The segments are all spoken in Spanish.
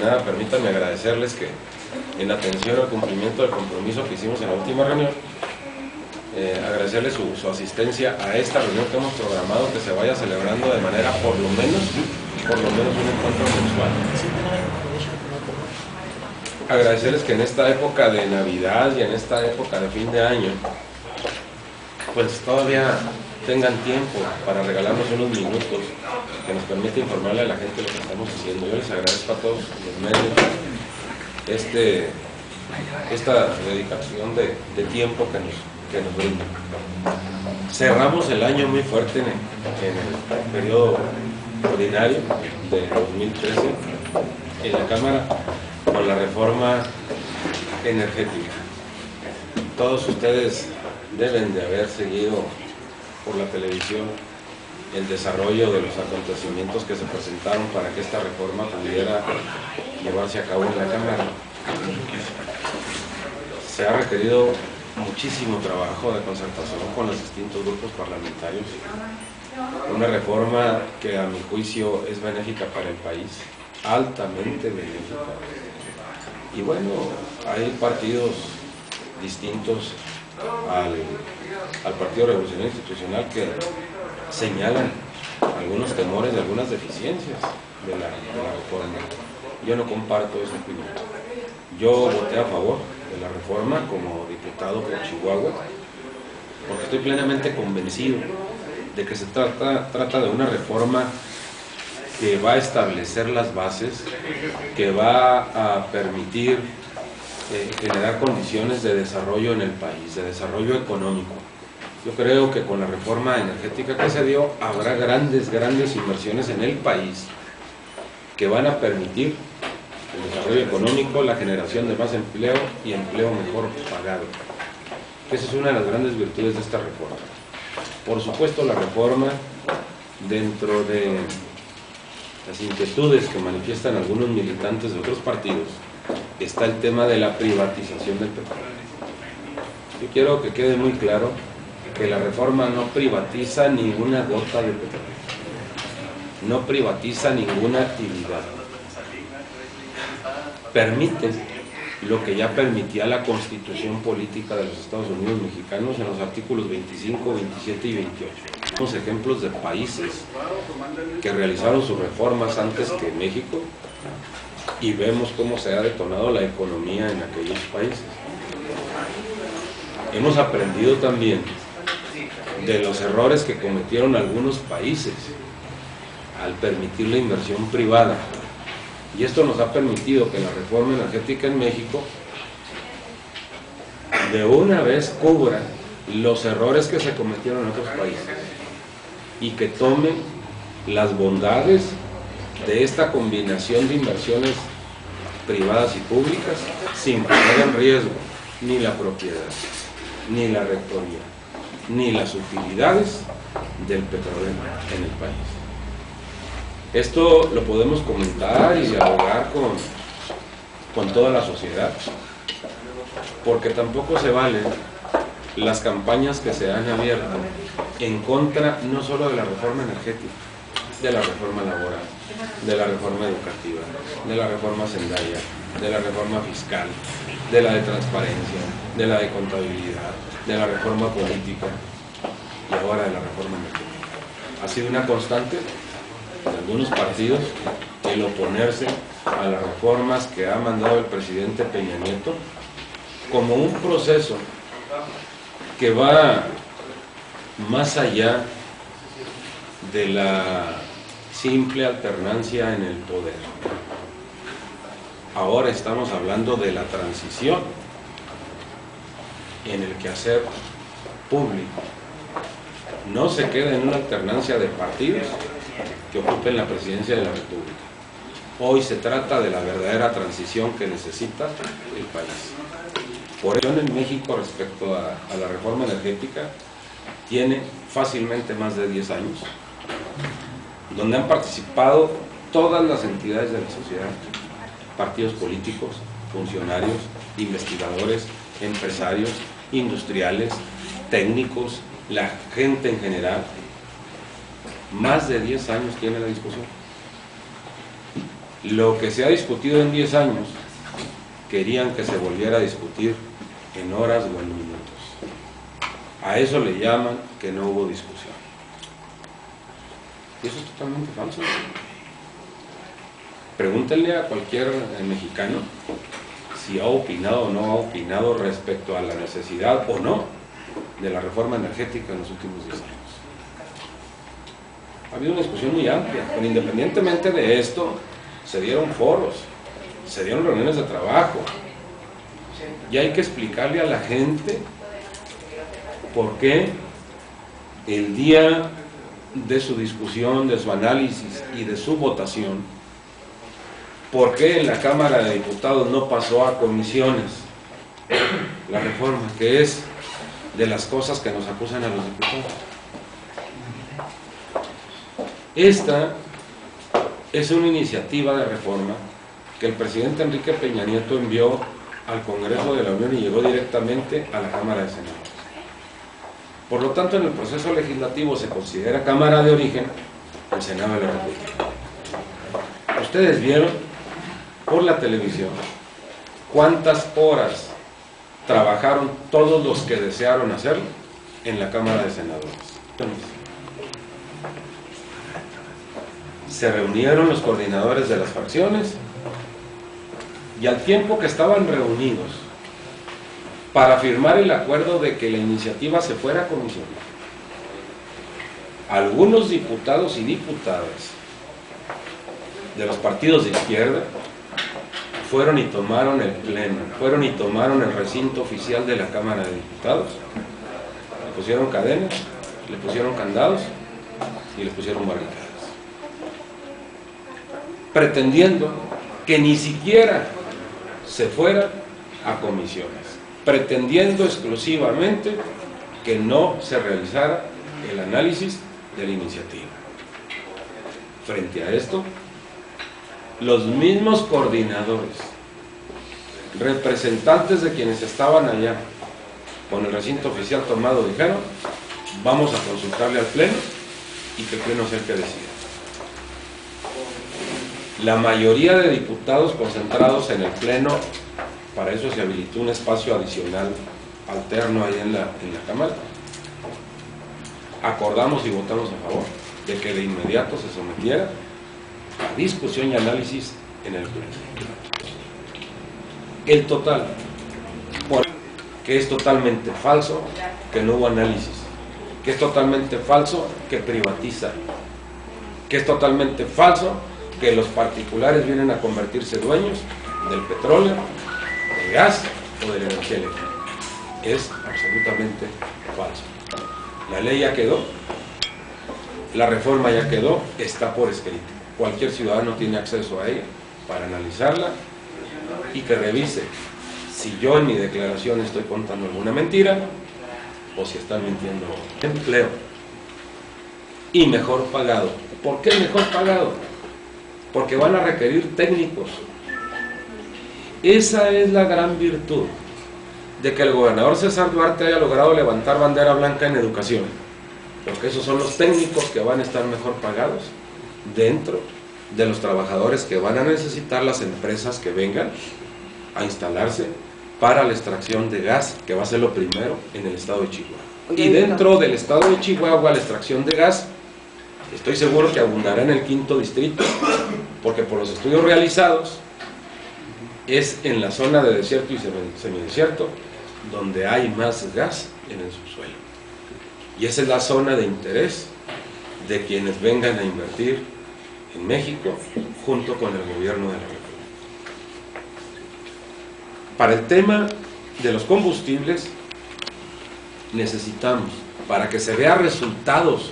nada, permítanme agradecerles que en atención al cumplimiento del compromiso que hicimos en la última reunión, agradecerles su asistencia a esta reunión que hemos programado, que se vaya celebrando de manera por lo menos un encuentro mensual. Agradecerles que en esta época de Navidad y en esta época de fin de año, pues todavía tengan tiempo para regalarnos unos minutos que nos permite informarle a la gente lo que estamos haciendo. Yo les agradezco a todos los medios esta dedicación de tiempo que nos brindan. Cerramos el año muy fuerte en el periodo ordinario de 2013 en la Cámara con la reforma energética. Todos ustedes deben de haber seguido por la televisión el desarrollo de los acontecimientos que se presentaron para que esta reforma pudiera llevarse a cabo en la Cámara. Se ha requerido muchísimo trabajo de concertación con los distintos grupos parlamentarios. Una reforma que a mi juicio es benéfica para el país, altamente benéfica. Y bueno, hay partidos distintos al Partido Revolucionario Institucional que señalan algunos temores de algunas deficiencias de la reforma. Yo no comparto esa opinión. Yo voté a favor de la reforma como diputado por Chihuahua porque estoy plenamente convencido de que se trata de una reforma que va a establecer las bases, que va a permitir generar condiciones de desarrollo en el país, de desarrollo económico. Yo creo que con la reforma energética que se dio habrá grandes inversiones en el país que van a permitir el desarrollo económico, la generación de más empleo y empleo mejor pagado. Esa es una de las grandes virtudes de esta reforma. Por supuesto, la reforma, dentro de las inquietudes que manifiestan algunos militantes de otros partidos, está el tema de la privatización del petróleo. Yo quiero que quede muy claro que la reforma no privatiza ninguna gota de petróleo, no privatiza ninguna actividad. Permite lo que ya permitía la Constitución Política de los Estados Unidos Mexicanos en los artículos 25, 27 y 28. Unos ejemplos de países que realizaron sus reformas antes que México y vemos cómo se ha detonado la economía en aquellos países. Hemos aprendido también de los errores que cometieron algunos países al permitir la inversión privada. Y esto nos ha permitido que la reforma energética en México de una vez cubra los errores que se cometieron en otros países y que tome las bondades de esta combinación de inversiones privadas y públicas sin poner en riesgo ni la propiedad, ni la rectoría, ni las utilidades del petróleo en el país. Esto lo podemos comentar y dialogar con toda la sociedad, porque tampoco se valen las campañas que se han abierto en contra no solo de la reforma energética, de la reforma laboral, de la reforma educativa, de la reforma hacendaria, de la reforma fiscal, de la de transparencia, de la de contabilidad, de la reforma política y ahora de la reforma energética. Ha sido una constante de algunos partidos el oponerse a las reformas que ha mandado el presidente Peña Nieto como un proceso que va más allá de la simple alternancia en el poder. Ahora estamos hablando de la transición en el quehacer público. No se queda en una alternancia de partidos que ocupen la presidencia de la República. Hoy se trata de la verdadera transición que necesita el país. Por ello, en México, respecto a la reforma energética, tiene fácilmente más de 10 años, donde han participado todas las entidades de la sociedad, partidos políticos, funcionarios, investigadores, empresarios, industriales, técnicos, la gente en general. Más de 10 años tiene la discusión. Lo que se ha discutido en 10 años, querían que se volviera a discutir en horas o en minutos. A eso le llaman que no hubo discusión. Y eso es totalmente falso. Pregúntenle a cualquier mexicano si ha opinado o no ha opinado respecto a la necesidad o no de la reforma energética en los últimos 10 años. Ha habido una discusión muy amplia, pero independientemente de esto, se dieron foros, se dieron reuniones de trabajo, y hay que explicarle a la gente por qué el día de su discusión, de su análisis y de su votación, por qué en la Cámara de Diputados no pasó a comisiones la reforma, que es de las cosas que nos acusan a los diputados. Esta es una iniciativa de reforma que el presidente Enrique Peña Nieto envió al Congreso de la Unión y llegó directamente a la Cámara de Senadores. Por lo tanto, en el proceso legislativo se considera Cámara de origen el Senado de la República. Ustedes vieron por la televisión cuántas horas trabajaron todos los que desearon hacerlo en la Cámara de Senadores. Se reunieron los coordinadores de las fracciones y al tiempo que estaban reunidos para firmar el acuerdo de que la iniciativa se fuera a comisión, algunos diputados y diputadas de los partidos de izquierda fueron y tomaron el pleno, fueron y tomaron el recinto oficial de la Cámara de Diputados, le pusieron cadenas, le pusieron candados y le pusieron barricadas, pretendiendo que ni siquiera se fuera a comisiones, pretendiendo exclusivamente que no se realizara el análisis de la iniciativa. Frente a esto, los mismos coordinadores, representantes de quienes estaban allá con el recinto oficial tomado, dijeron: vamos a consultarle al Pleno y que el Pleno sea el que decida. La mayoría de diputados concentrados en el Pleno, para eso se habilitó un espacio adicional alterno ahí en la Cámara, acordamos y votamos a favor de que de inmediato se sometiera a discusión y análisis en el Pleno. El total, que es totalmente falso que no hubo análisis, que es totalmente falso que privatiza, que es totalmente falso que los particulares vienen a convertirse dueños del petróleo, del gas o de la energía eléctrica. Es absolutamente falso. La ley ya quedó, la reforma ya quedó, está por escrito. Cualquier ciudadano tiene acceso a ella para analizarla y que revise si yo en mi declaración estoy contando alguna mentira o si están mintiendo. Empleo y mejor pagado. ¿Por qué mejor pagado? Porque van a requerir técnicos. Esa es la gran virtud de que el gobernador César Duarte haya logrado levantar bandera blanca en educación, porque esos son los técnicos que van a estar mejor pagados dentro de los trabajadores que van a necesitar las empresas que vengan a instalarse para la extracción de gas, que va a ser lo primero en el estado de Chihuahua. Y dentro del estado de Chihuahua la extracción de gas, estoy seguro que abundará en el 5º distrito, porque por los estudios realizados es en la zona de desierto y semidesierto donde hay más gas en el subsuelo. Y esa es la zona de interés de quienes vengan a invertir en México junto con el gobierno de la República. Para el tema de los combustibles necesitamos, para que se vea resultados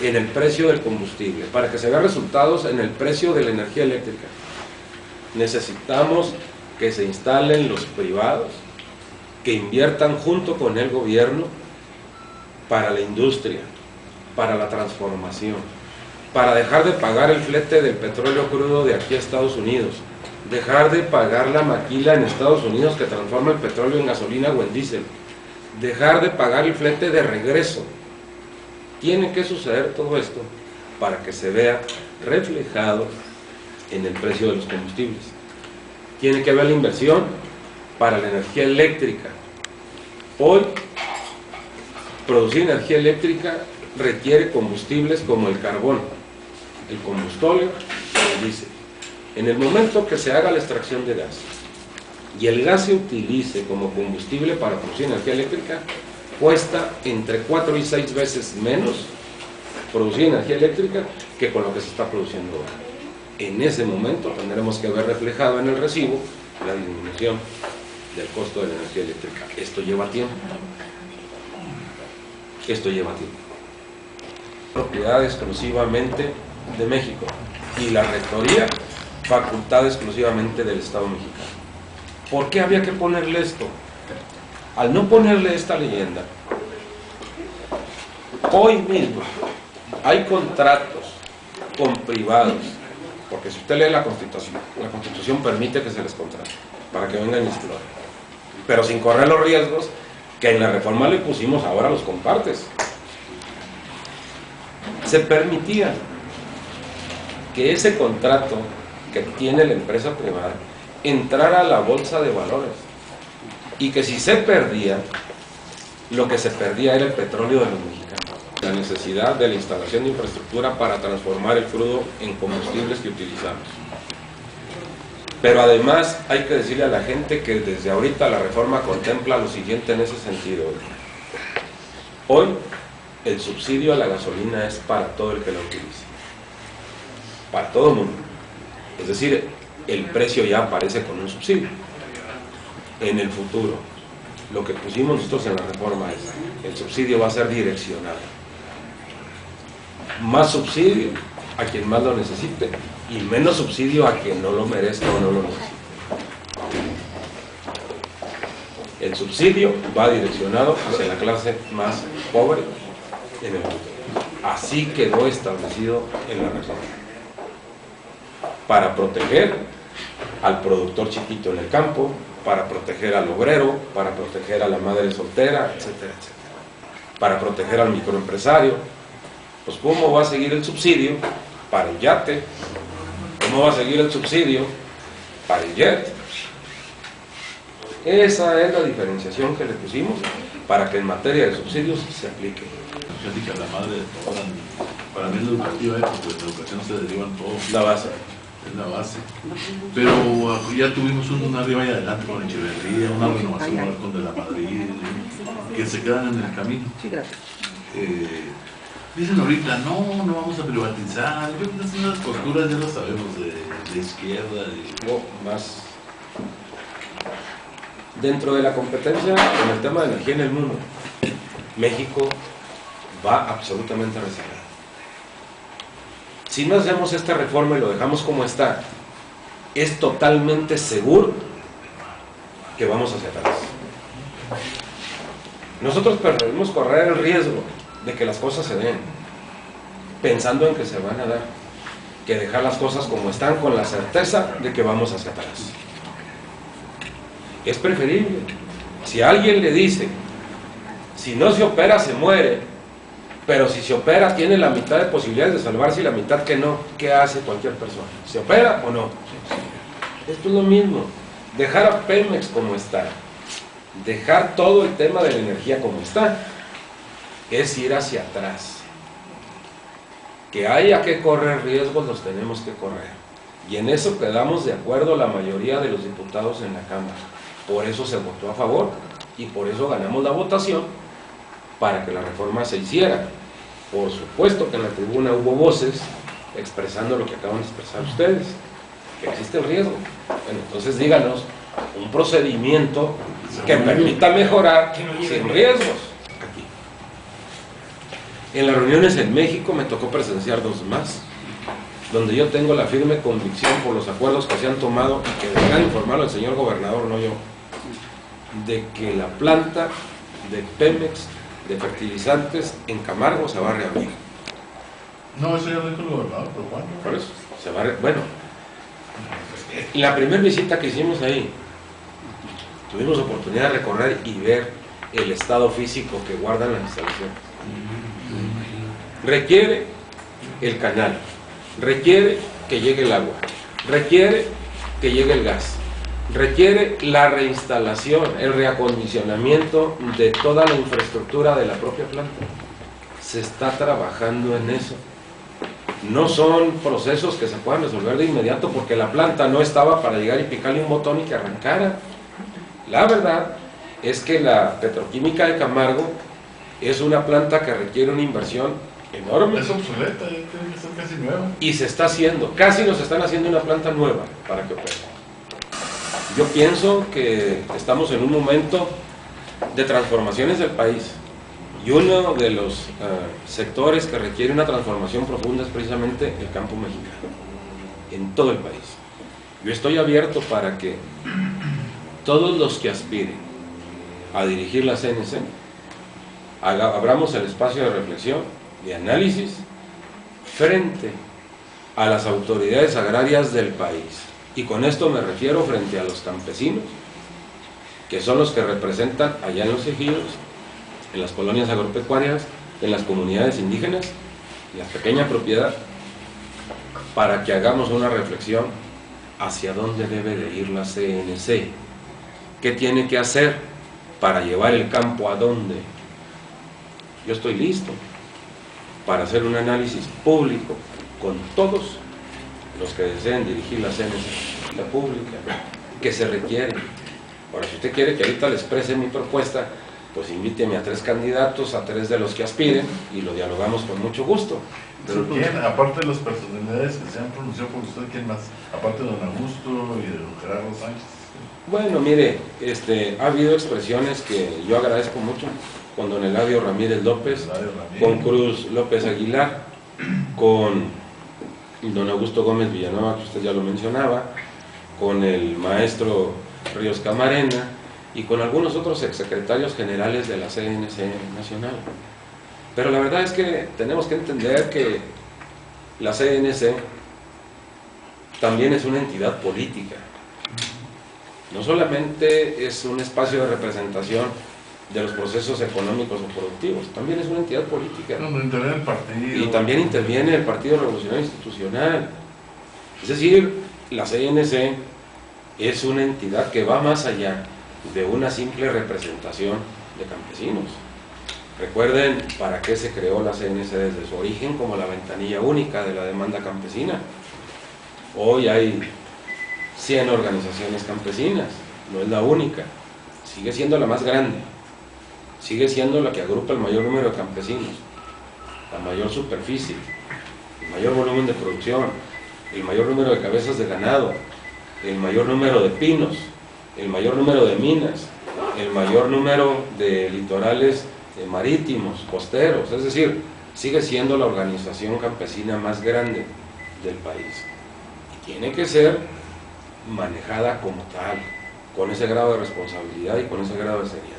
en el precio del combustible, para que se vea resultados en el precio de la energía eléctrica, necesitamos que se instalen los privados, que inviertan junto con el gobierno para la industria, para la transformación, para dejar de pagar el flete del petróleo crudo de aquí a Estados Unidos, dejar de pagar la maquila en Estados Unidos que transforma el petróleo en gasolina o en diésel, dejar de pagar el flete de regreso. Tiene que suceder todo esto para que se vea reflejado en el precio de los combustibles. Tiene que ver la inversión para la energía eléctrica. Hoy, producir energía eléctrica requiere combustibles como el carbón, el combustóleo y el diésel. En el momento que se haga la extracción de gas y el gas se utilice como combustible para producir energía eléctrica, cuesta entre 4 y 6 veces menos producir energía eléctrica que con lo que se está produciendo ahora. En ese momento tendremos que ver reflejado en el recibo la disminución del costo de la energía eléctrica. Esto lleva tiempo. Esto lleva tiempo. Propiedad exclusivamente de México y la rectoría facultad exclusivamente del Estado mexicano. ¿Por qué había que ponerle esto? Al no ponerle esta leyenda, hoy mismo hay contratos con privados, porque si usted lee la Constitución permite que se les contrate para que vengan y exploren, pero sin correr los riesgos que en la reforma le pusimos ahora a los compartes. Se permitía que ese contrato que tiene la empresa privada entrara a la bolsa de valores y que si se perdía, lo que se perdía era el petróleo de los mexicanos. La necesidad de la instalación de infraestructura para transformar el crudo en combustibles que utilizamos. Pero además hay que decirle a la gente que desde ahorita la reforma contempla lo siguiente en ese sentido. Hoy el subsidio a la gasolina es para todo el que la utilice, para todo el mundo. Es decir, el precio ya aparece con un subsidio. En el futuro, lo que pusimos nosotros en la reforma es, el subsidio va a ser direccionado. Más subsidio a quien más lo necesite y menos subsidio a quien no lo merezca o no lo necesite. El subsidio va direccionado hacia la clase más pobre en el futuro. Así quedó establecido en la reforma. Para proteger al productor chiquito en el campo, para proteger al obrero, para proteger a la madre soltera, etcétera, etcétera. Para proteger al microempresario. Pues ¿cómo va a seguir el subsidio para el yate? ¿Cómo va a seguir el subsidio para el jet? Esa es la diferenciación que le pusimos para que en materia de subsidios se aplique. Fíjate que a la madre de toda, para mí la educativa, porque de la educación se derivan todos. La base. Es la base. Pero ya tuvimos una arriba y adelante con Echeverría, una renovación con De la Madrid, que se quedan en el camino. Sí, gracias. Dicen ahorita, no vamos a privatizar. Yo creo que esas posturas ya lo sabemos, de izquierda. No, más. Dentro de la competencia en el tema de energía en el mundo, México va absolutamente rezagado. Si no hacemos esta reforma y lo dejamos como está, es totalmente seguro que vamos hacia atrás. Nosotros preferimos correr el riesgo de que las cosas se den, pensando en que se van a dar, que dejar las cosas como están con la certeza de que vamos hacia atrás. Es preferible. Si alguien le dice, si no se opera se muere, pero si se opera tiene la mitad de posibilidades de salvarse y la mitad que no, ¿qué hace cualquier persona? ¿Se opera o no? Esto es lo mismo. Dejar a Pemex como está, dejar todo el tema de la energía como está, es ir hacia atrás. Que haya que correr riesgos, los tenemos que correr. Y en eso quedamos de acuerdo la mayoría de los diputados en la Cámara. Por eso se votó a favor y por eso ganamos la votación para que la reforma se hiciera. Por supuesto que en la tribuna hubo voces expresando lo que acaban de expresar ustedes, que existe el riesgo. Bueno, entonces díganos un procedimiento que permita mejorar sin riesgos. Aquí. En las reuniones en México me tocó presenciar 2 más, donde yo tengo la firme convicción por los acuerdos que se han tomado y que deberán informarlo el señor gobernador, no yo, de que la planta de Pemex de fertilizantes en Camargo se va a reabrir. No, eso ya lo dijo el gobernador, pero ¿cuándo? Por eso, se va a bueno, la primera visita que hicimos ahí, tuvimos oportunidad de recorrer y ver el estado físico que guardan las instalaciones. Requiere el canal, requiere que llegue el agua, requiere que llegue el gas, requiere la reinstalación, el reacondicionamiento de toda la infraestructura de la propia planta. Se está trabajando en eso. No son procesos que se puedan resolver de inmediato porque la planta no estaba para llegar y picarle un botón y que arrancara. La verdad es que la petroquímica de Camargo es una planta que requiere una inversión enorme. Es obsoleta, ya tiene que ser casi nueva. Y se está haciendo, casi nos están haciendo una planta nueva para que opere. Yo pienso que estamos en un momento de transformaciones del país. Y uno de los sectores que requiere una transformación profunda es precisamente el campo mexicano, en todo el país. Yo estoy abierto para que todos los que aspiren a dirigir la CNC, abramos el espacio de reflexión, de análisis, frente a las autoridades agrarias del país. Y con esto me refiero frente a los campesinos, que son los que representan allá en los ejidos, en las colonias agropecuarias, en las comunidades indígenas, en la pequeña propiedad, para que hagamos una reflexión hacia dónde debe de ir la CNC, qué tiene que hacer para llevar el campo a dónde. Yo estoy listo para hacer un análisis público con todos los que deseen dirigir la CNC, la pública, que se requiere. Ahora, si usted quiere que ahorita le exprese mi propuesta, pues invíteme a 3 candidatos, a 3 de los que aspiren, y lo dialogamos con mucho gusto. Pero ¿quién, aparte de las personalidades que se han pronunciado por usted, quién más? Aparte de don Augusto y de don Gerardo Sánchez. Bueno, mire, ha habido expresiones que yo agradezco mucho, con don Eladio Ramírez López, con Cruz López Aguilar, con don Augusto Gómez Villanueva, que usted ya lo mencionaba, con el maestro Ríos Camarena, y con algunos otros exsecretarios generales de la CNC nacional. Pero la verdad es que tenemos que entender que la CNC también es una entidad política. No solamente es un espacio de representación de los procesos económicos o productivos, también es una entidad política. Donde interviene el partido. Y también interviene el Partido Revolucionario Institucional. Es decir, la CNC es una entidad que va más allá de una simple representación de campesinos. Recuerden para qué se creó la CNC desde su origen, como la ventanilla única de la demanda campesina. Hoy hay 100 organizaciones campesinas, no es la única, sigue siendo la más grande, sigue siendo la que agrupa el mayor número de campesinos, la mayor superficie, el mayor volumen de producción, el mayor número de cabezas de ganado, el mayor número de pinos, el mayor número de minas, el mayor número de litorales marítimos, costeros. Es decir, sigue siendo la organización campesina más grande del país. Y tiene que ser manejada como tal, con ese grado de responsabilidad y con ese grado de seriedad,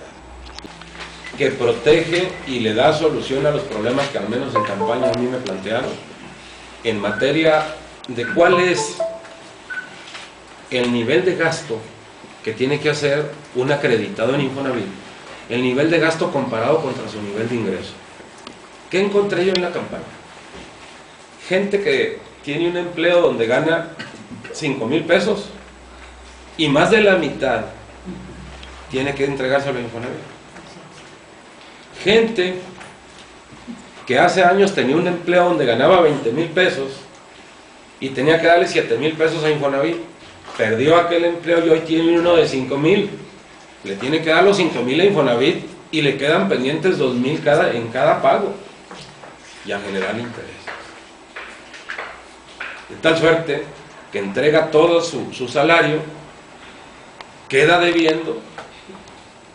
que protege y le da solución a los problemas que al menos en campaña a mí me plantearon, en materia de cuál es el nivel de gasto que tiene que hacer un acreditado en Infonavit, el nivel de gasto comparado contra su nivel de ingreso. ¿Qué encontré yo en la campaña? Gente que tiene un empleo donde gana 5,000 pesos y más de la mitad tiene que entregárselo a Infonavit. Gente que hace años tenía un empleo donde ganaba 20,000 pesos y tenía que darle 7,000 pesos a Infonavit. Perdió aquel empleo y hoy tiene uno de 5,000. Le tiene que dar los 5,000 a Infonavit y le quedan pendientes 2,000 en cada pago y a generar interés. De tal suerte que entrega todo su salario, queda debiendo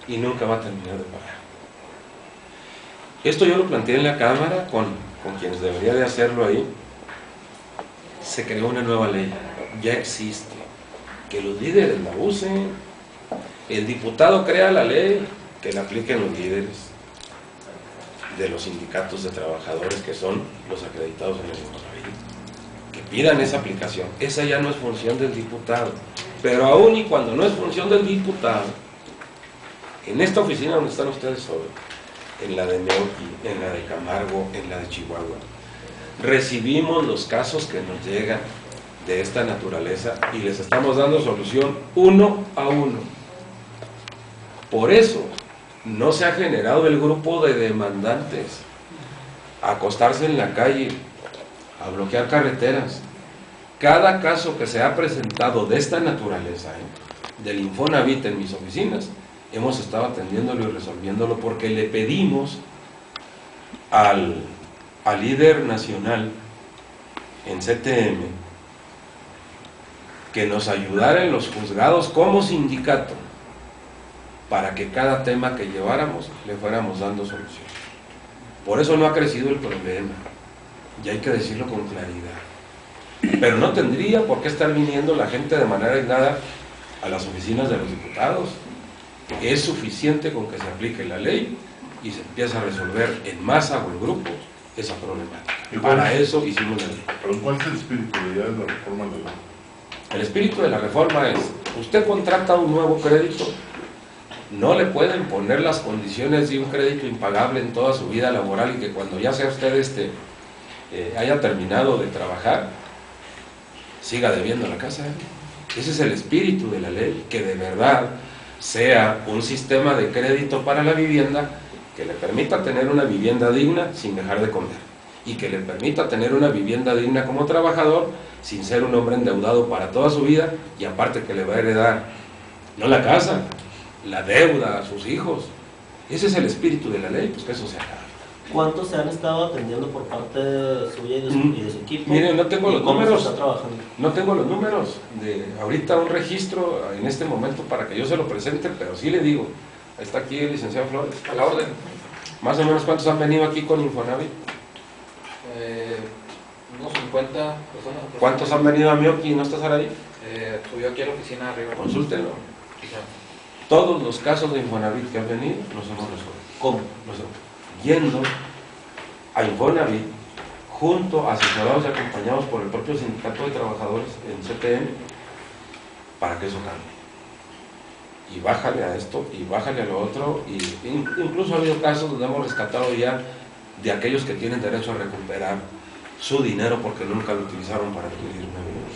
y nunca va a terminar de pagar. Esto yo lo planteé en la Cámara con quienes debería de hacerlo ahí. Se creó una nueva ley, ya existe. Que los líderes la usen. El diputado crea la ley, que la apliquen los líderes de los sindicatos de trabajadores, que son los acreditados en el Infonavit, que pidan esa aplicación. Esa ya no es función del diputado, pero aún y cuando no es función del diputado, en esta oficina donde están ustedes hoy, en la de Meoqui, en la de Camargo, en la de Chihuahua, recibimos los casos que nos llegan de esta naturaleza y les estamos dando solución uno a uno. Por eso no se ha generado el grupo de demandantes a acostarse en la calle, a bloquear carreteras. Cada caso que se ha presentado de esta naturaleza, del Infonavit en mis oficinas, hemos estado atendiéndolo y resolviéndolo porque le pedimos al líder nacional en CTM que nos ayudara en los juzgados como sindicato para que cada tema que lleváramos le fuéramos dando solución. Por eso no ha crecido el problema, y hay que decirlo con claridad. Pero no tendría por qué estar viniendo la gente de manera aislada a las oficinas de los diputados. Es suficiente con que se aplique la ley y se empieza a resolver en masa o en grupos esa problemática. Para eso hicimos la ley. ¿Pero cuál es el espíritu de la reforma legal? El espíritu de la reforma es: usted contrata un nuevo crédito, no le pueden poner las condiciones de un crédito impagable en toda su vida laboral y que cuando ya sea usted haya terminado de trabajar, siga debiendo la casa. Ese es el espíritu de la ley, que de verdad sea un sistema de crédito para la vivienda que le permita tener una vivienda digna sin dejar de comer, y que le permita tener una vivienda digna como trabajador sin ser un hombre endeudado para toda su vida, y aparte que le va a heredar no la casa, la deuda a sus hijos. Ese es el espíritu de la ley, pues que eso se acabe. ¿Cuántos se han estado atendiendo por parte suya y de su equipo? Miren, no tengo los números. ¿Cómo se está trabajando? No tengo los números de ahorita un registro en este momento para que yo se lo presente, pero sí le digo, está aquí el licenciado Flores, a la orden. Más o menos, ¿cuántos han venido aquí con Infonavit? Unos 50 personas. ¿Cuántos han venido a Mioki? ¿No estás ahí? Subió aquí a la oficina arriba. Consúltenlo. Sí, claro. Todos los casos de Infonavit que han venido los hemos resuelto. ¿Cómo? Yendo a Infonavit, junto, asesorados y acompañados por el propio sindicato de trabajadores en CTM, para que eso cambie. Y bájale a esto, y bájale a lo otro, y incluso ha habido casos donde hemos rescatado ya de aquellos que tienen derecho a recuperar su dinero porque nunca lo utilizaron para adquirir una vivienda.